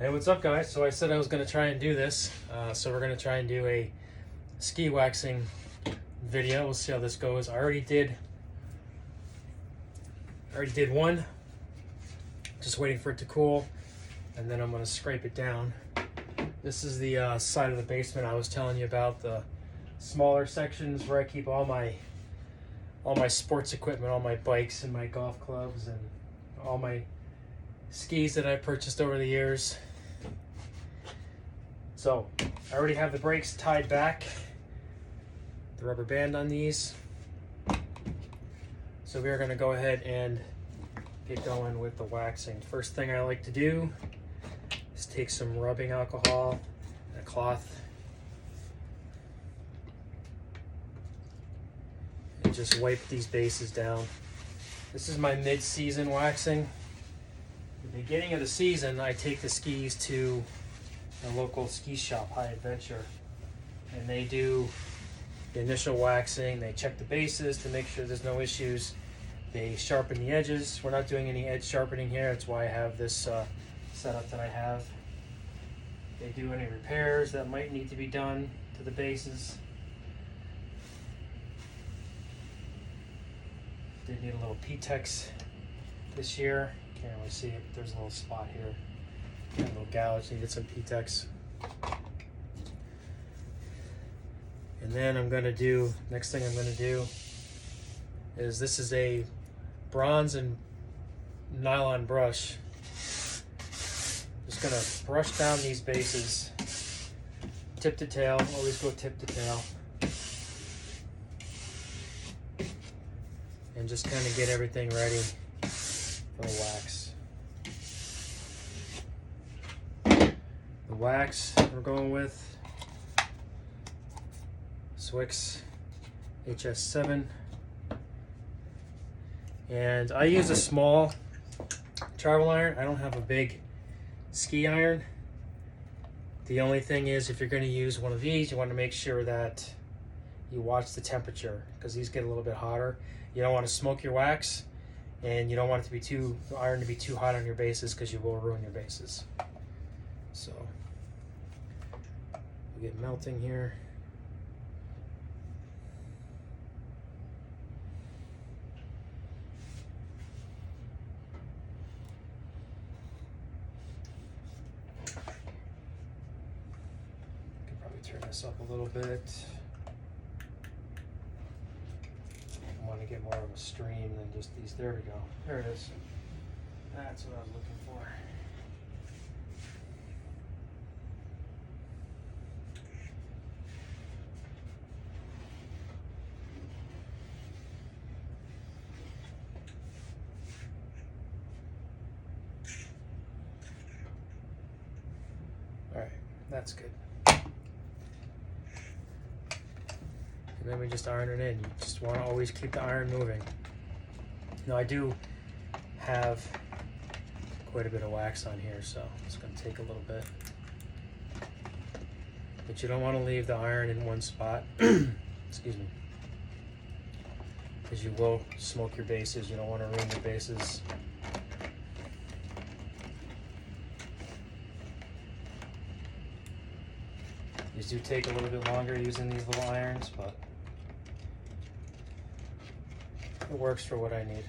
Hey, what's up, guys? So I said I was going to try and do this. So we're going to try and do a ski waxing video. We'll see how this goes. I already did one. Just waiting for it to cool, and then I'm going to scrape it down. This is the side of the basement I was telling you about, the smaller sections where I keep all my sports equipment, all my bikes and my golf clubs and all my skis that I purchased over the years. So I already have the brakes tied back, the rubber band on these. So we are going to go ahead and get going with the waxing. First thing I like to do is take some rubbing alcohol and a cloth and just wipe these bases down. This is my mid-season waxing. At the beginning of the season, I take the skis to a local ski shop, High Adventure, and they do the initial waxing. They check the bases to make sure there's no issues. They sharpen the edges. We're not doing any edge sharpening here. That's why I have this setup that I have. They do any repairs that might need to be done to the bases. They need a little P-Tex this year. Can't really see it, but there's a little spot here. A little gouge, needed some P-Tex. And then next thing I'm gonna do is, this is a bronze and nylon brush. Just gonna brush down these bases, tip to tail, always go tip to tail. And just kind of get everything ready for the wax. The wax we're going with Swix HS7, and I use a small travel iron. I don't have a big ski iron. The only thing is, if you're going to use one of these, you want to make sure that you watch the temperature, because these get a little bit hotter. You don't want to smoke your wax, and you don't want it to be the iron to be too hot on your bases, because you will ruin your bases. So we get melting here. Could probably turn this up a little bit. I want to get more of a stream than just these. There we go. There it is. That's what I was looking for. All right, that's good. And then we just iron it in. You just want to always keep the iron moving. Now, I do have quite a bit of wax on here, so it's going to take a little bit. But you don't want to leave the iron in one spot. Excuse me. Because you will smoke your bases. You don't want to ruin your bases. These do take a little bit longer using these little irons, but it works for what I need.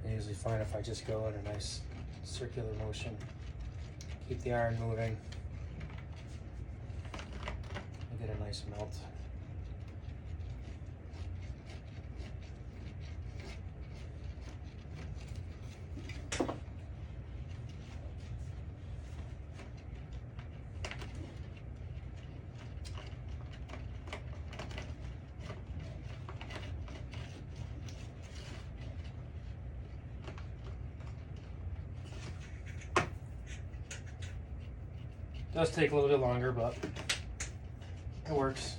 I usually find if I just go in a nice circular motion, keep the iron moving, you get a nice melt. Does take a little bit longer, but it works.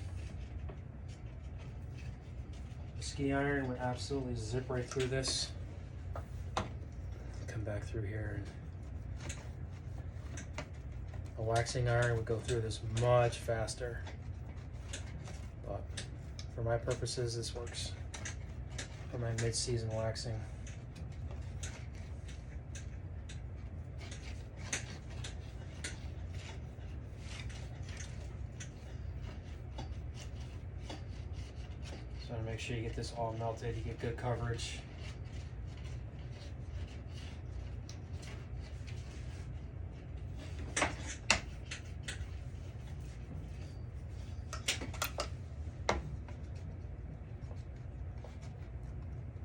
The ski iron would absolutely zip right through this. Come back through here, and a waxing iron would go through this much faster. but for my purposes, this works for my mid-season waxing. So make sure you get this all melted, you get good coverage.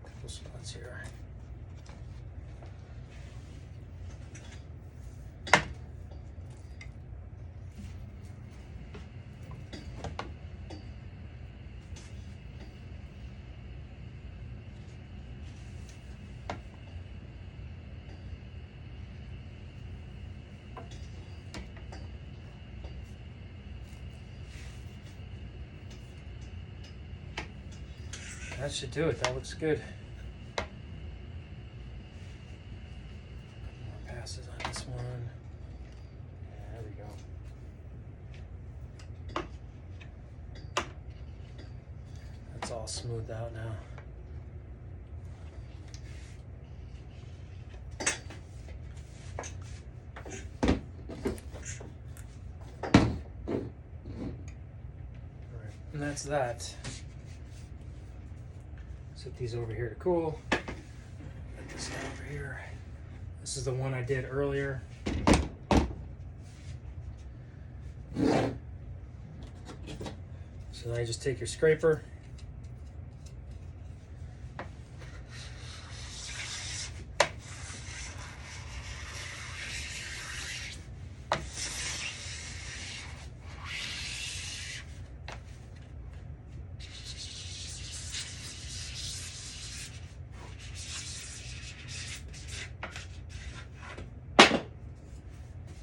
Couple spots here. That should do it. That looks good. More passes on this one. There we go. That's all smoothed out now. All right, and that's that. Set these over here to cool. Put this guy over here. This is the one I did earlier. So now you just take your scraper.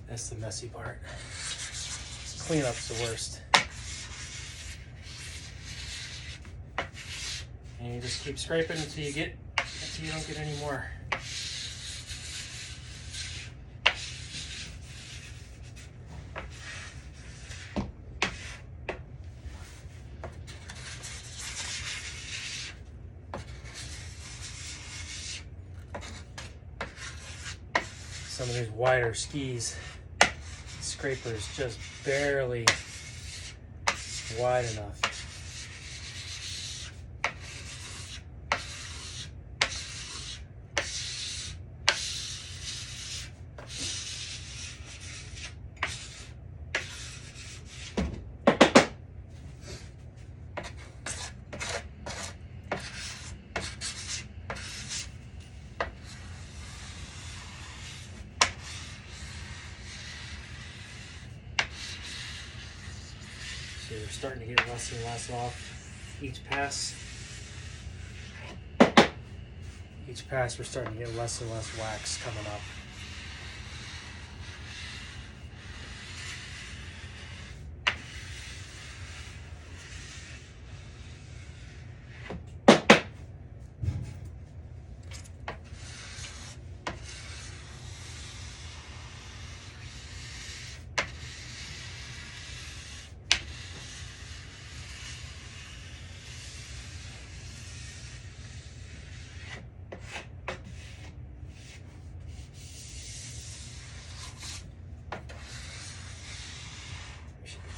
That's the messy part. Cleanup's the worst. And you just keep scraping until you don't get any more. Some of these wider skis, scraper is just barely wide enough. So they're starting to get less and less off each pass. Each pass we're starting to get less and less wax coming up.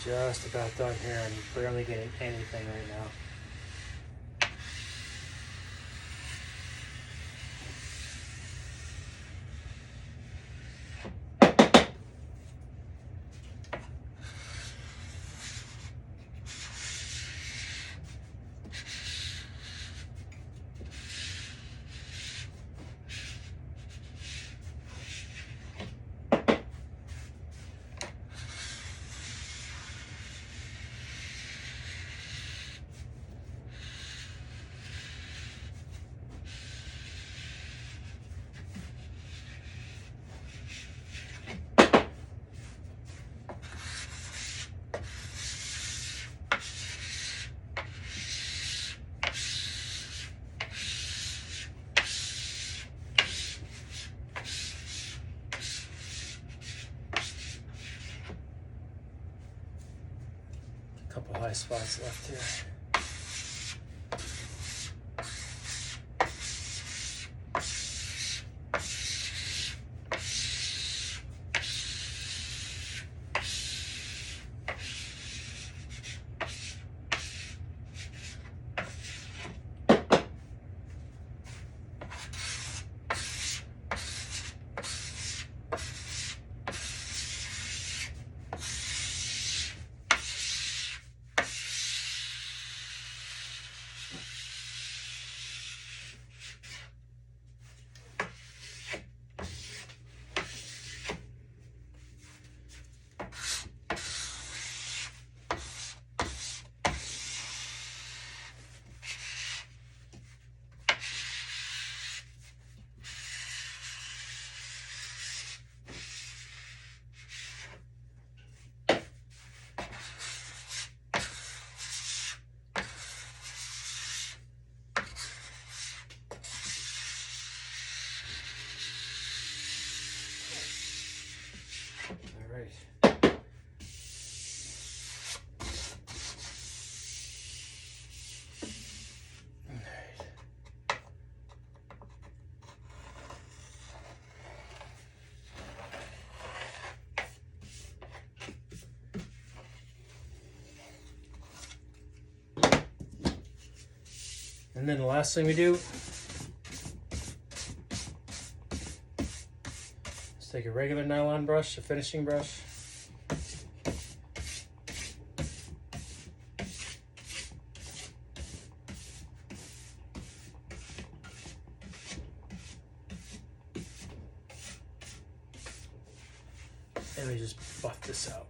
Just about done here. I'm barely getting anything right now. couple high spots left here. All right. And then the last thing we do is take a regular nylon brush, a finishing brush, and we just buff this out.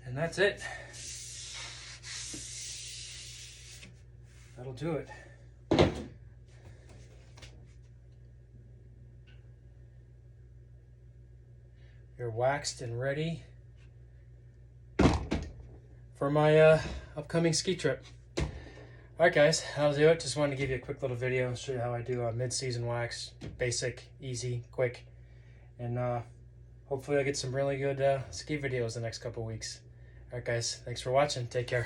And that's it. That'll do it. You're waxed and ready for my upcoming ski trip. Alright guys, that'll do it. Just wanted to give you a quick little video and show you how I do a mid-season wax. Basic, easy, quick. And hopefully I'll get some really good ski videos the next couple weeks. Alright guys, thanks for watching. Take care.